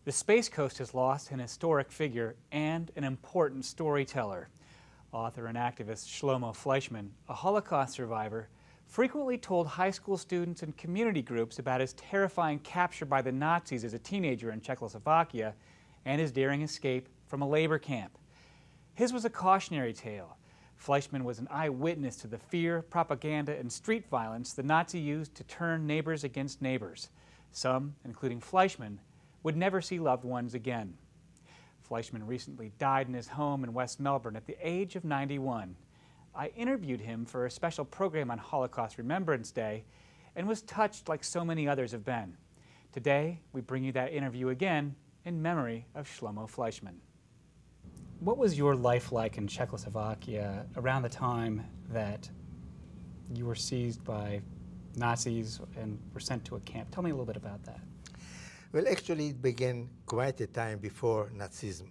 The Space Coast has lost an historic figure and an important storyteller. Author and activist Shlomo Fleischmann, a Holocaust survivor, frequently told high school students and community groups about his terrifying capture by the Nazis as a teenager in Czechoslovakia and his daring escape from a labor camp. His was a cautionary tale. Fleischmann was an eyewitness to the fear, propaganda, and street violence the Nazis used to turn neighbors against neighbors. Some, including Fleischmann, would never see loved ones again. Fleischmann recently died in his home in West Melbourne at the age of 91. I interviewed him for a special program on Holocaust Remembrance Day and was touched like so many others have been. Today, we bring you that interview again in memory of Shlomo Fleischmann. What was your life like in Czechoslovakia around the time that you were seized by Nazis and were sent to a camp? Tell me a little bit about that. Well, actually, it began quite a time before Nazism,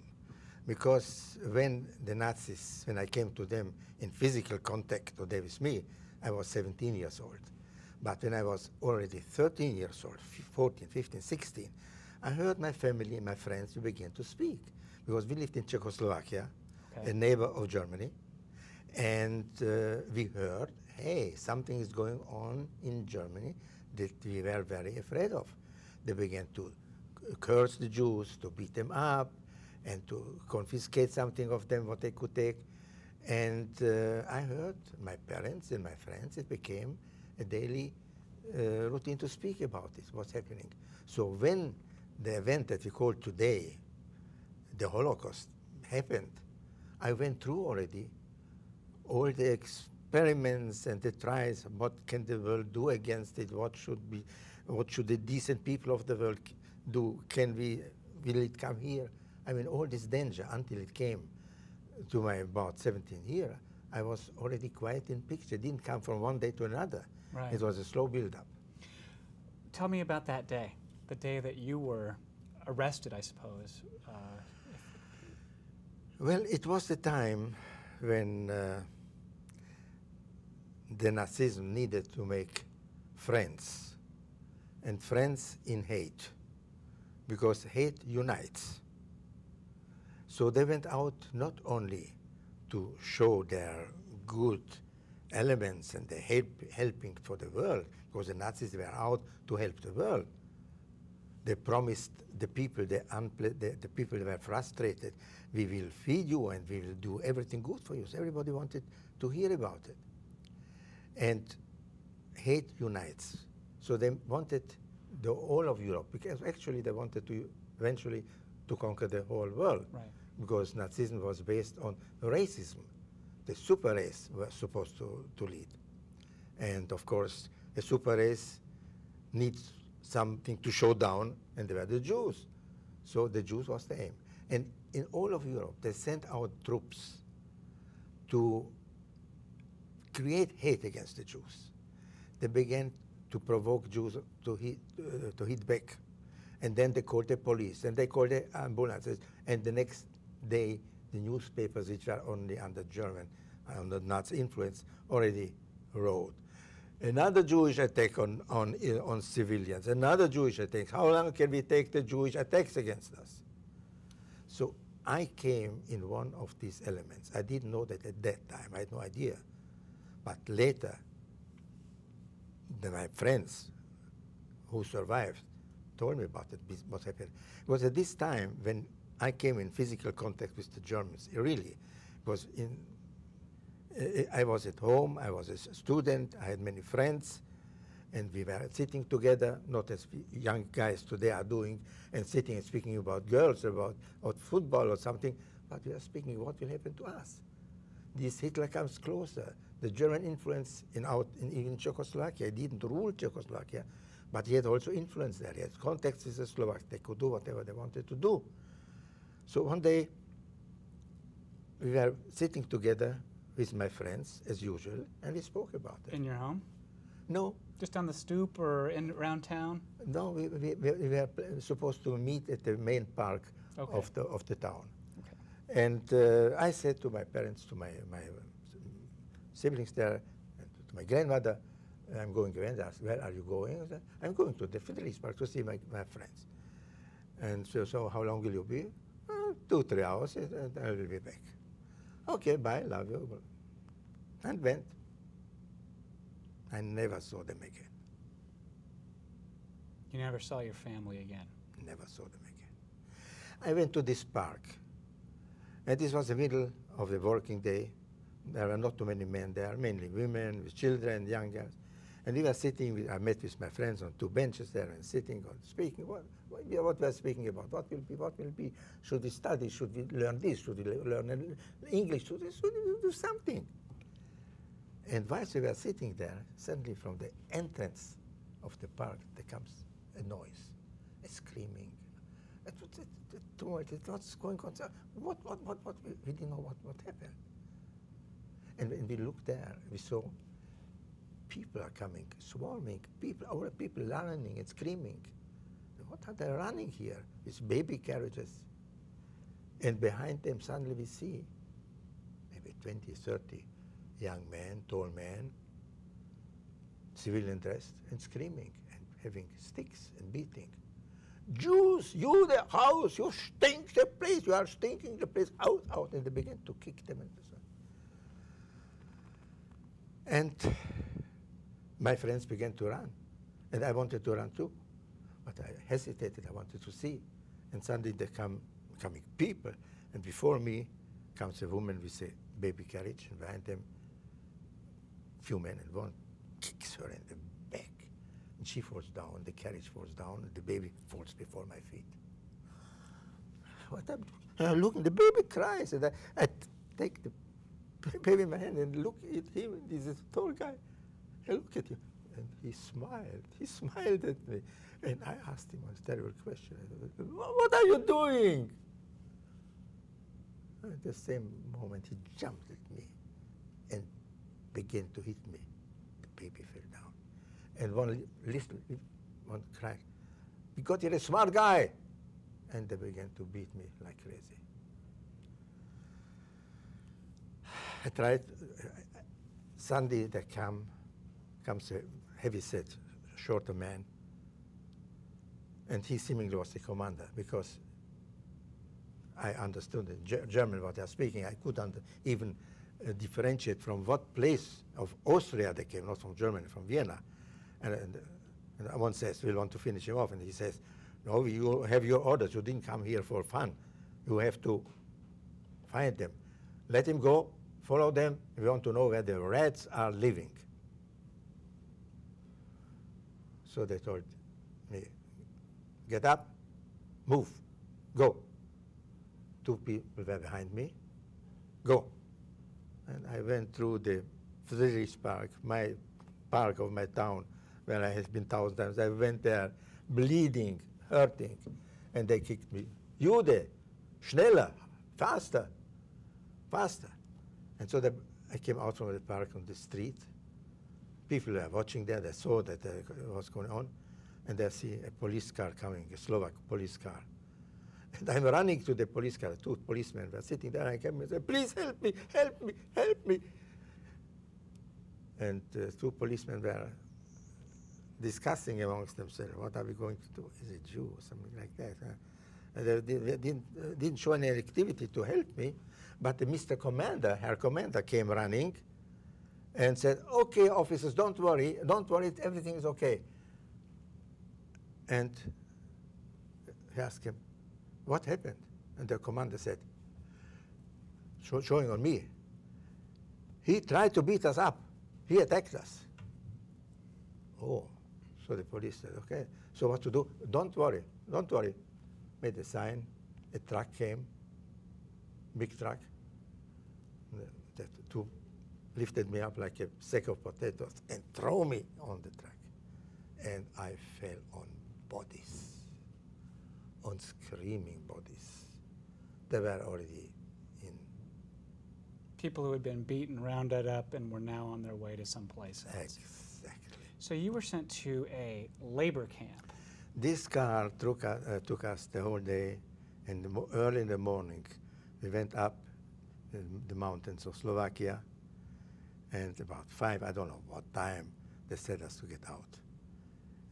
because when the Nazis, when I came to them in physical contact, or they with me, I was 17 years old. But when I was already 13 years old, 14, 15, 16, I heard my family and my friends begin to speak, because we lived in Czechoslovakia, a neighbor of Germany, and we heard, hey, something is going on in Germany that we were very afraid of. They began to curse the Jews, to beat them up, and to confiscate something of them, what they could take. And I heard my parents and my friends, it became a daily routine to speak about this, what's happening. So when the event that we call today, the Holocaust, happened, I went through already all the experiments and the tries, what can the world do against it, what should the decent people of the world do, will it come here? I mean, all this danger until it came to my about 17 years, I was already quite in picture. It didn't come from one day to another. Right. It was a slow build-up. Tell me about that day, the day that you were arrested, I suppose. Well, it was the time when the Nazism needed to make friends, and friends in hate, because hate unites. So they went out not only to show their good elements and the helping for the world, because the Nazis were out to help the world. They promised the people, the people that were frustrated, we will feed you and we will do everything good for you. So everybody wanted to hear about it. And hate unites. So they wanted the whole of Europe, because actually they wanted to eventually to conquer the whole world. Right. Because Nazism was based on racism. The super race was supposed to lead. And of course, a super race needs something to show down, and they were the Jews. So the Jews was the aim. And in all of Europe, they sent out troops to create hate against the Jews. They began to provoke Jews to hit back. And then they called the police, and they called the ambulances. And the next day, the newspapers, which were only under German, under Nazi influence, already wrote. Another Jewish attack on civilians, another Jewish attack. How long can we take the Jewish attacks against us? So I came in one of these elements. I didn't know that at that time. I had no idea. But later, my friends who survived told me about it, what happened. It was at this time when I came in physical contact with the Germans, really. I was at home, I was a student, I had many friends, and we were sitting together, not as young guys today are doing, and sitting and speaking about girls, about football or something, but we are speaking what will happen to us. This Hitler comes closer. The German influence in Czechoslovakia, he didn't rule Czechoslovakia, but he had also influence there. He had contacts with the Slovaks. They could do whatever they wanted to do. So one day, we were sitting together with my friends, as usual, and we spoke about it. In your home? No. Just on the stoop or around town? No, we were supposed to meet at the main park of the town. Okay. And I said to my parents, to my siblings there, and to my grandmother, I'm going away, and asked, where are you going? I said, I'm going to the Fidelis Park to see my friends. And so how long will you be? 2, 3 hours, and I will be back. Okay, bye, love you. And went. I never saw them again. You never saw your family again? Never saw them again. I went to this park. And this was the middle of the working day. There were not too many men there, mainly women with children, young girls. And we were sitting, I met with my friends on 2 benches there and sitting, speaking, what we were speaking about, what will be, should we study, should we learn this, should we learn English, should we do something? And whilst we were sitting there, suddenly from the entrance of the park, there comes a noise, a screaming. It was going on. What, we didn't know what happened. And when we looked there, we saw people are coming, swarming, our people running and screaming. What are they running here? It's baby carriages. And behind them, suddenly we see maybe 20, 30 young men, tall men, civilian dressed, and screaming and having sticks and beating. Jews, you the house, you stink the place, you are stinking the place, out, out. And they began to kick them. And my friends began to run. And I wanted to run too. But I hesitated, I wanted to see. And suddenly there coming people. And before me comes a woman with a baby carriage, and behind them, few men, and one kicks her in the back. And she falls down, the carriage falls down, and the baby falls before my feet. What I'm doing? And I look, and the baby cries, and I take the baby in my hand and look at him, he's a tall guy. I look at him, and he smiled at me. And I asked him a terrible question. I said, what are you doing? At the same moment, he jumped at me and began to hit me. The baby fell down. And one cried, because you're a smart guy. And they began to beat me like crazy. I tried, Sunday there comes a heavy-set, shorter man, and he seemingly was the commander, because I understood in German what they are speaking. I couldn't even differentiate from what place of Austria they came, not from Germany, from Vienna. And one says, we want to finish him off, and he says, no, you have your orders. You didn't come here for fun. You have to find them. Let him go, follow them. We want to know where the rats are living. So they told me, get up, move, go. 2 people were behind me, go. And I went through the Friedrichs Park, my park of my town, where I have been 1,000 times. I went there bleeding, hurting, and they kicked me. Jude, schneller, faster, faster. And so I came out from the park on the street. People were watching there, they saw that was going on, and they see a police car coming, a Slovak police car. And I'm running to the police car. 2 policemen were sitting there. I came and said, please help me, help me, help me. And 2 policemen were discussing amongst themselves, what are we going to do? Is it Jew or something like that? And they didn't show any activity to help me, but Mr. Commander, Herr Commander, came running and said, okay, officers, don't worry, everything is okay. And he asked him, what happened? And the commander said, showing on me, he tried to beat us up. He attacked us. Oh, so the police said, okay, so what to do? Don't worry, don't worry. Made a sign, a truck came, big truck. The 2 lifted me up like a sack of potatoes and throw me on the truck. And I fell on bodies, on screaming bodies. They were already in. People who had been beaten, rounded up, and were now on their way to someplace else. Exactly. So you were sent to a labor camp. This car took us the whole day, and early in the morning, we went up the mountains of Slovakia, and about 5, I don't know what time, they said us to get out.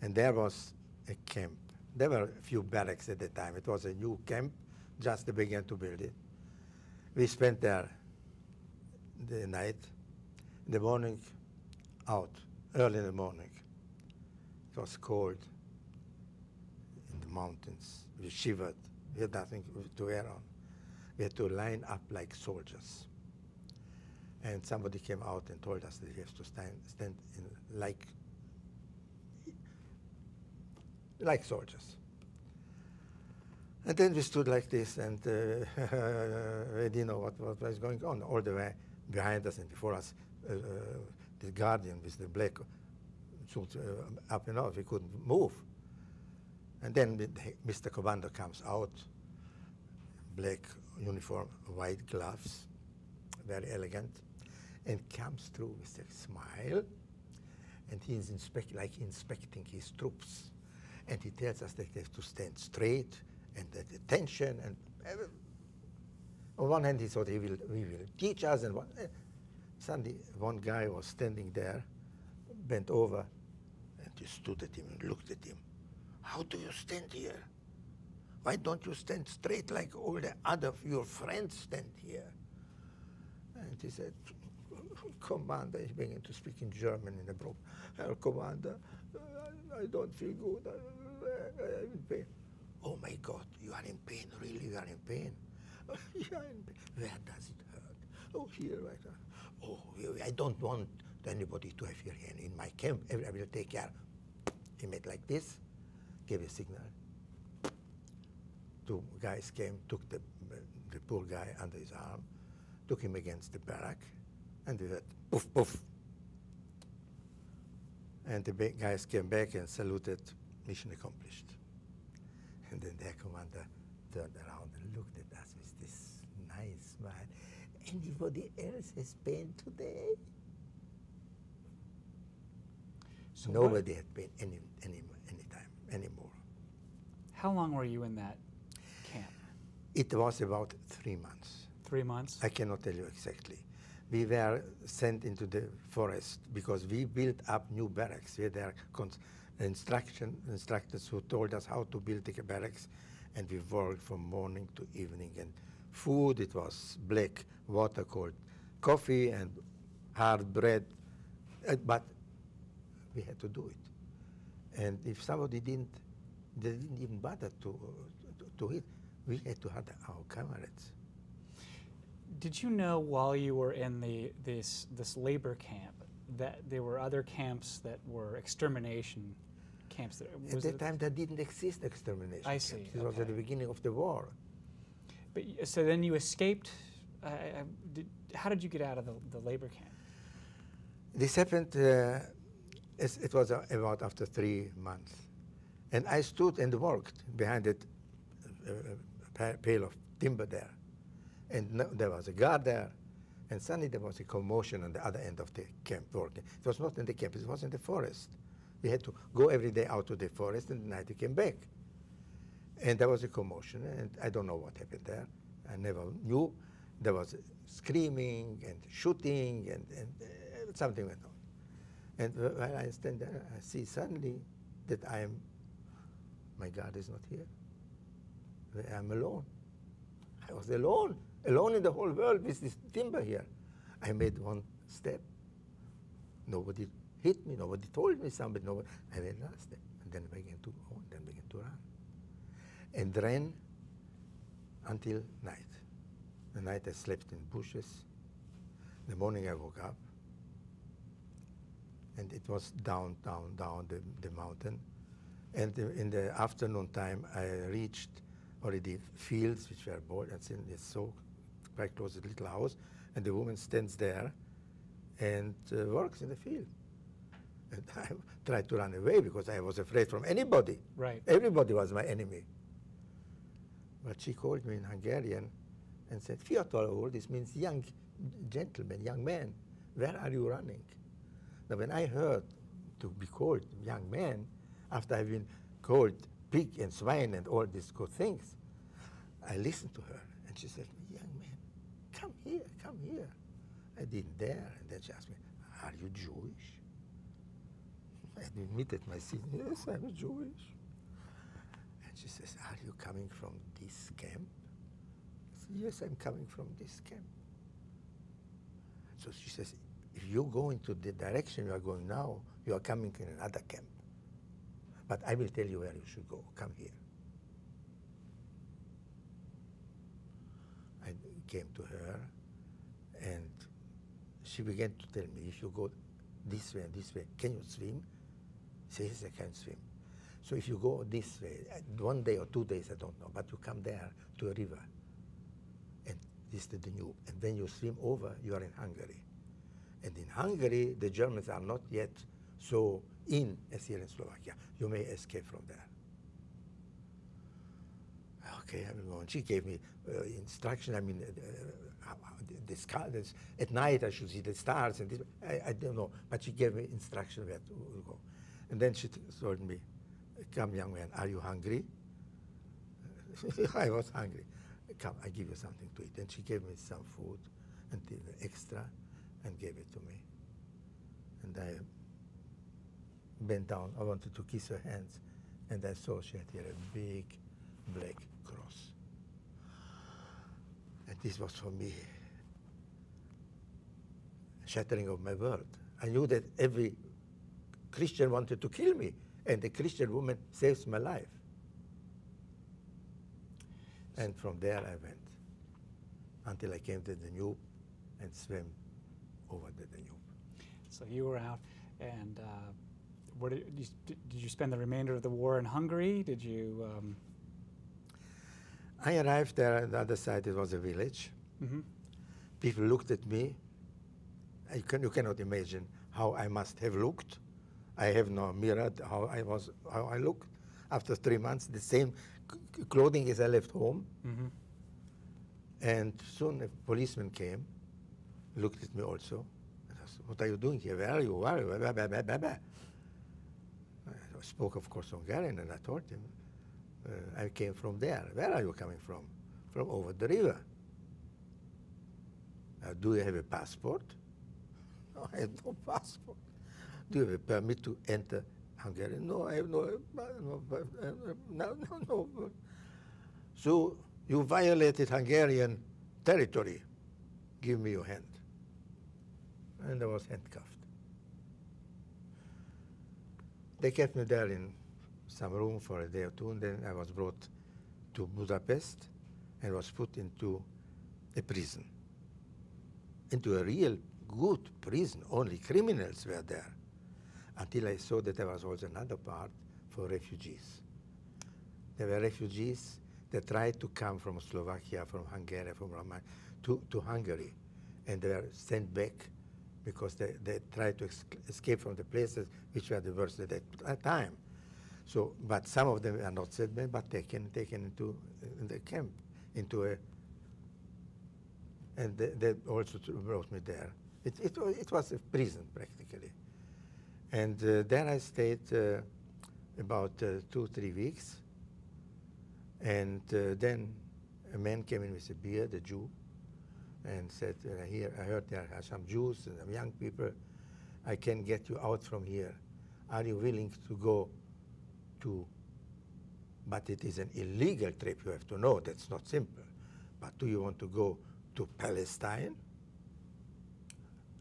And there was a camp There were a few barracks at the time. It was a new camp, just they began to build it. We spent there the night, in the morning, out, early in the morning. It was cold in the mountains. We shivered. We had nothing to wear on. We had to line up like soldiers. And somebody came out and told us that we have to stand in like soldiers. And then we stood like this, and we didn't know what was going on. All the way behind us and before us, the guardian with the black suit up and out. We couldn't move. And then Mr. Commander comes out, black uniform, white gloves, very elegant, and comes through with a smile, and he's inspecting his troops. And he tells us that they have to stand straight, and that attention, and on one hand he thought he will teach us, and suddenly one guy was standing there, bent over, and he stood at him and looked at him. How do you stand here? Why don't you stand straight like all the other your friends stand here? And he said, Commander, he began to speak in German in a broken, Herr Commander, I don't feel good, I'm in pain. Oh my God, you are in pain, really, you are in pain? Yeah, in pain. Where does it hurt? Oh, here, right now. Oh, I don't want anybody to have your hand in my camp, I will take care. He made like this, gave a signal. Two guys came, took the poor guy under his arm, took him against the barrack, and we heard poof, poof. And the guys came back and saluted, mission accomplished. And then their commander turned around and looked at us with this nice smile. Anybody else has pain today? So nobody had pain any time anymore. How long were you in that camp? It was about 3 months. 3 months? I cannot tell you exactly. We were sent into the forest because we built up new barracks. We had their instructors who told us how to build the barracks, and we worked from morning to evening. And food, it was black water called coffee and hard bread, but we had to do it. And if somebody they didn't even bother to eat, we had to have our comrades. Did you know while you were in this labor camp that there were other camps that were extermination camps? At that time, there didn't exist extermination I see. camps. It was at the beginning of the war. But so then you escaped. How did you get out of the labor camp? This happened. It was about after 3 months, and I stood and worked behind that pile of timber there. And there was a guard there, and suddenly there was a commotion on the other end of the camp working. It was not in the camp, it was in the forest. We had to go every day out to the forest, and at night we came back. And there was a commotion, and I don't know what happened there. I never knew. There was screaming and shooting, and something went on. And while I stand there, I see suddenly that my guard is not here. I'm alone. I was alone in the whole world with this timber here. I made one step. Nobody hit me, nobody told me something. I made another step, and then I began to go, and then began to run. And ran until night. The night I slept in bushes. In the morning I woke up, and it was down the mountain. And in the afternoon time, I reached already fields which were bought, and it's so quite close to the little house, and the woman stands there and works in the field. And I tried to run away because I was afraid from anybody. Right. Everybody was my enemy. But she called me in Hungarian and said, Fiatal, this means young gentleman, young man. Where are you running? Now, when I heard to be called young man, after I've been called pig and swine and all these good things, I listened to her, and she said, young man, come here. I didn't dare, and then she asked me, are you Jewish? I admitted my sin. Yes, I'm Jewish. And she says, are you coming from this camp? I said, yes, I'm coming from this camp. So she says, if you go into the direction you are going now, you are coming in another camp. But I will tell you where you should go. Come here. I came to her, and she began to tell me, if you go this way and this way, can you swim? I said, yes, I can swim. So if you go this way, 1 day or 2 days, I don't know, but you come there to a river, and this is the Danube. And when you swim over, you are in Hungary. And in Hungary, the Germans are not yet so in as here in Slovakia. You may escape from there. Okay, I will go. And she gave me instruction. I mean, at night I should see the stars, and this, I don't know, but she gave me instruction where to go. And then she told me, come, young man, are you hungry? I was hungry. Come, I give you something to eat. And she gave me some food, and extra, and gave it to me. And I bent down. I wanted to kiss her hands, and I saw she had here a big black cross. And this was for me shattering of my world. I knew that every Christian wanted to kill me, and the Christian woman saves my life. And from there I went until I came to the Danube and swam over the Danube. So you were out, and where did you spend the remainder of the war in Hungary? Did you? I arrived there. On the other side, it was a village. Mm-hmm. People looked at me. You cannot imagine how I must have looked. I have no mirror how I looked. After 3 months, the same clothing as I left home. Mm-hmm. And soon a policeman came, looked at me also. And I said, what are you doing here? Where are you? Where are you? I spoke, of course, Hungarian, and I told him, I came from there. Where are you coming from? From over the river. Do you have a passport? No, I have no passport. Do you have a permit to enter Hungary? No, I have no. So you violated Hungarian territory. Give me your hand. And I was handcuffed. They kept me there in some room for a day or two, and then I was brought to Budapest and was put into a prison, into a real good prison. Only criminals were there, until I saw that there was also another part for refugees. There were refugees that tried to come from Slovakia, from Hungary, from Romania, to Hungary, and they were sent back because they tried to escape from the places which were the worst at that time. So, but some of them are not sent back, but taken into the camp, into a, and they also brought me there. It was a prison practically, and there I stayed about 2-3 weeks, and then a man came in with a beard, a Jew, and said, here, I heard there are some Jews and some young people. I can get you out from here. Are you willing to go to, but it is an illegal trip, you have to know, that's not simple. But do you want to go to Palestine?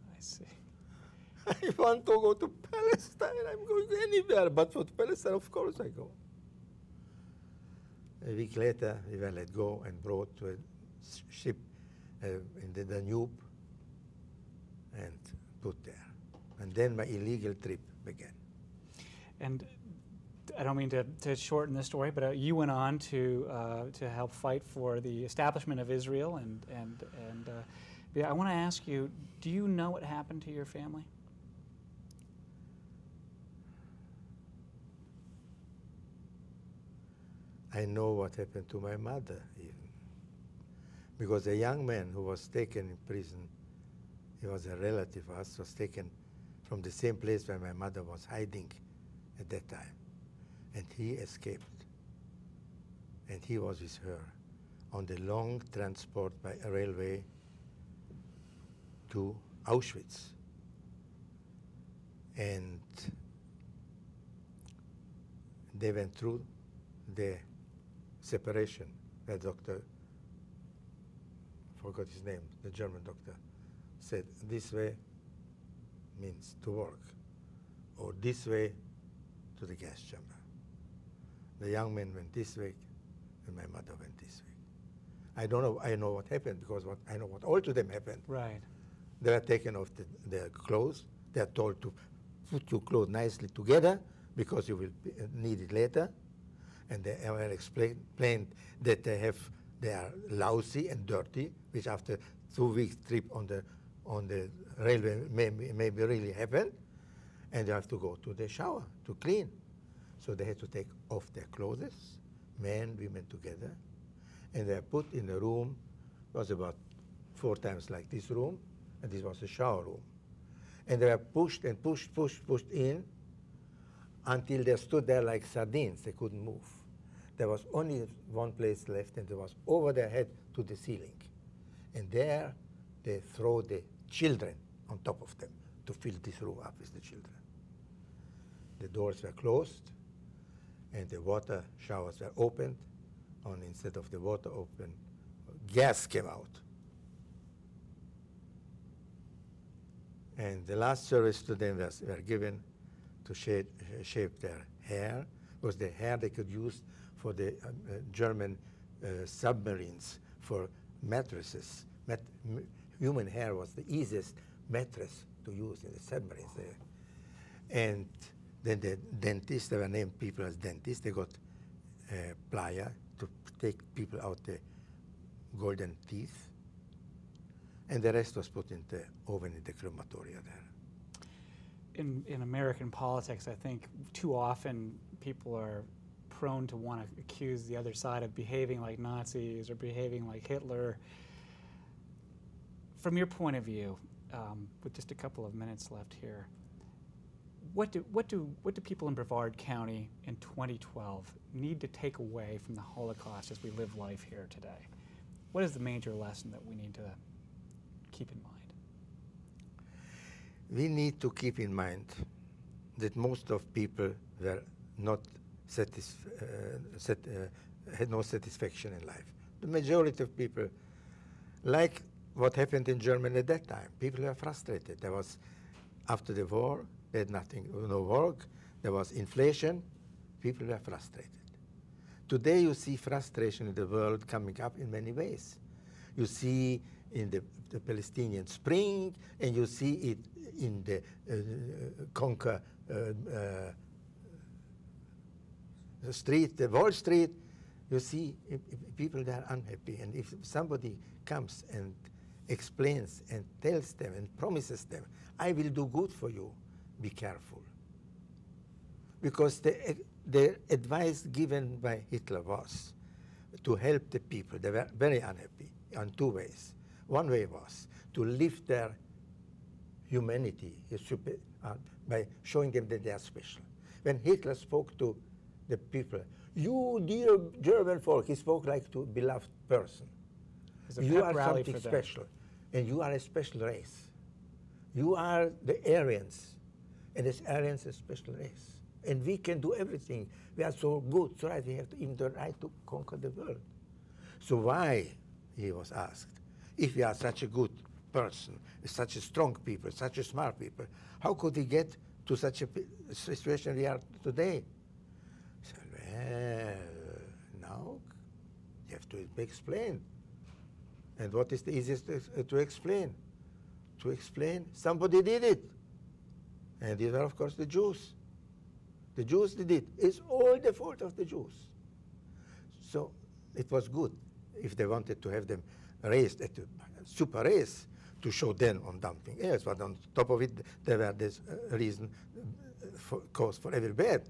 I see. I want to go to Palestine. I'm going anywhere, but for Palestine, of course I go. A week later, we were let go and brought to a ship in the Danube and put there. And then my illegal trip began. And I don't mean to shorten the story, but you went on to help fight for the establishment of Israel, and I want to ask you, do you know what happened to your family? I know what happened to my mother, even. Because a young man who was taken in prison, he was a relative of us, was taken from the same place where my mother was hiding at that time. And he escaped. And he was with her on the long transport by railway to Auschwitz. And they went through the separation. The doctor, forgot his name, the German doctor, said this way means to work, or this way to the gas chamber. The young man went this way, and my mother went this way. I don't know, I know what happened, because I know what all to them happened. Right. They were taken off their clothes. They are told to put your clothes nicely together, because you will need it later. And they were explained that they are lousy and dirty, which after 2 weeks trip on the railway maybe really happened. And they have to go to the shower to clean. So they had to take off their clothes, men, women together, and they are put in a room. It was about 4 times like this room, and this was a shower room. And they were pushed and pushed in until they stood there like sardines. They couldn't move. There was only one place left, and it was over their head to the ceiling. And there they throw the children on top of them to fill this room up with the children. The doors were closed, and the water showers were opened, and instead of the water open, gas came out. And the last service to them were given to shape their hair, was the hair they could use for the German submarines, for mattresses. Human hair was the easiest mattress to use in the submarines there. And then the dentists, they were named people as dentists. They got plier to take people out the golden teeth. And the rest was put in the oven in the crematoria there. In American politics, I think too often people are prone to want to accuse the other side of behaving like Nazis or behaving like Hitler. From your point of view, with just a couple of minutes left here, what do people in Brevard County in 2012 need to take away from the Holocaust as we live life here today? What is the major lesson that we need to keep in mind? We need to keep in mind that most of people were not had no satisfaction in life. The majority of people, like what happened in Germany at that time, people were frustrated. There was, after the war, they had nothing, no work, there was inflation, people were frustrated. Today you see frustration in the world coming up in many ways. You see in the Palestinian Spring, and you see it in the Conquer street, the Wall Street. You see people that are unhappy, and if somebody comes and explains and tells them and promises them, I will do good for you, be careful. Because the advice given by Hitler was to help the people. They were very unhappy in 2 ways. One way was to lift their humanity by showing them that they are special. When Hitler spoke to the people, you dear German folk, he spoke like to a beloved person. You are something special, and you are a special race. You are the Aryans, and as Aryans, a special race. And we can do everything. We are so good, so right, we have even the right to conquer the world. So why, he was asked, if we are such a good person, such a strong people, such a smart people, how could we get to such a situation we are today? He said, well, now you have to explain. And what is the easiest to explain? To explain, somebody did it. And these are, of course, the Jews. The Jews did it. It's all the fault of the Jews. So it was good if they wanted to have them raised at a super race to show them on something else. But on top of it, there were this reason, cause for every bad.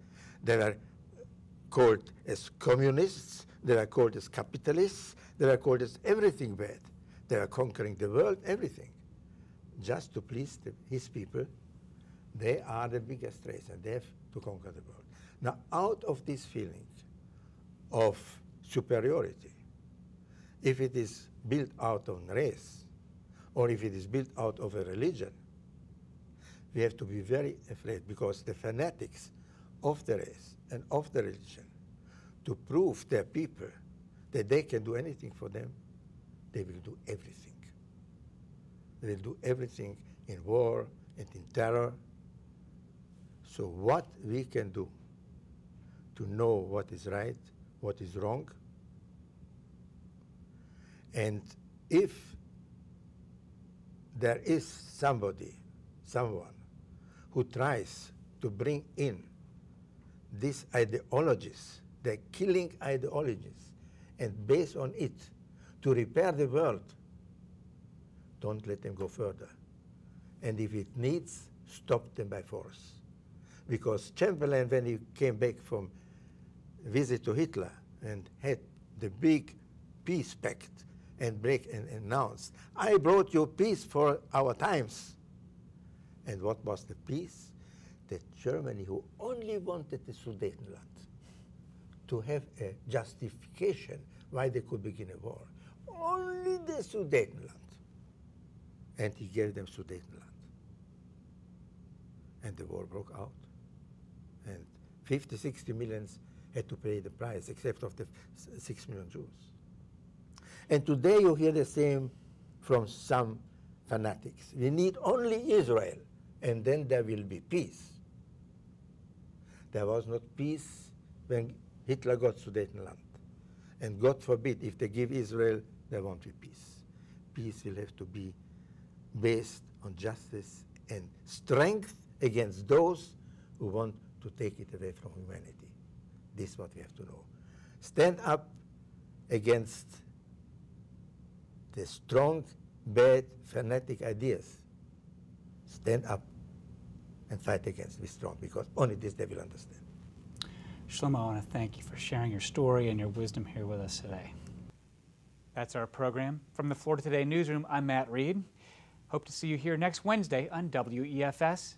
They were called as communists. They were called as capitalists. They were called as everything bad. They were conquering the world, everything. Just to please his people, they are the biggest race, and they have to conquer the world. Now, out of this feeling of superiority, if it is built out of race, or if it is built out of a religion, we have to be very afraid, because the fanatics of the race and of the religion, to prove their people that they can do anything for them, they will do everything. They will do everything in war and in terror. So what we can do to know what is right, what is wrong, and if there is someone who tries to bring in these ideologies, the killing ideologies, and based on it to repair the world, don't let them go further. And if it needs, stop them by force. Because Chamberlain, when he came back from visit to Hitler and had the big peace pact and announced, I brought you peace for our times. And what was the peace? That Germany, who only wanted the Sudetenland to have a justification why they could begin a war, only the Sudetenland. And he gave them Sudetenland. And the war broke out. And 50, 60 millions had to pay the price, except of the 6 million Jews. And today you hear the same from some fanatics. We need only Israel, and then there will be peace. There was not peace when Hitler got Sudetenland. And God forbid, if they give Israel, there won't be peace. Peace will have to be based on justice and strength against those who want to take it away from humanity. This is what we have to know. Stand up against the strong, bad, fanatic ideas. Stand up and fight against this strong, because only this they will understand. Shlomo, I want to thank you for sharing your story and your wisdom here with us today. That's our program. From the Florida Today newsroom, I'm Matt Reed. Hope to see you here next Wednesday on WEFS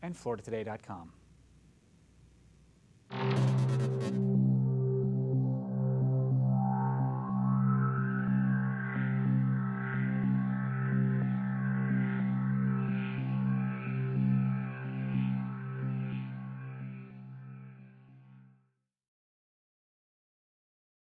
and FloridaToday.com.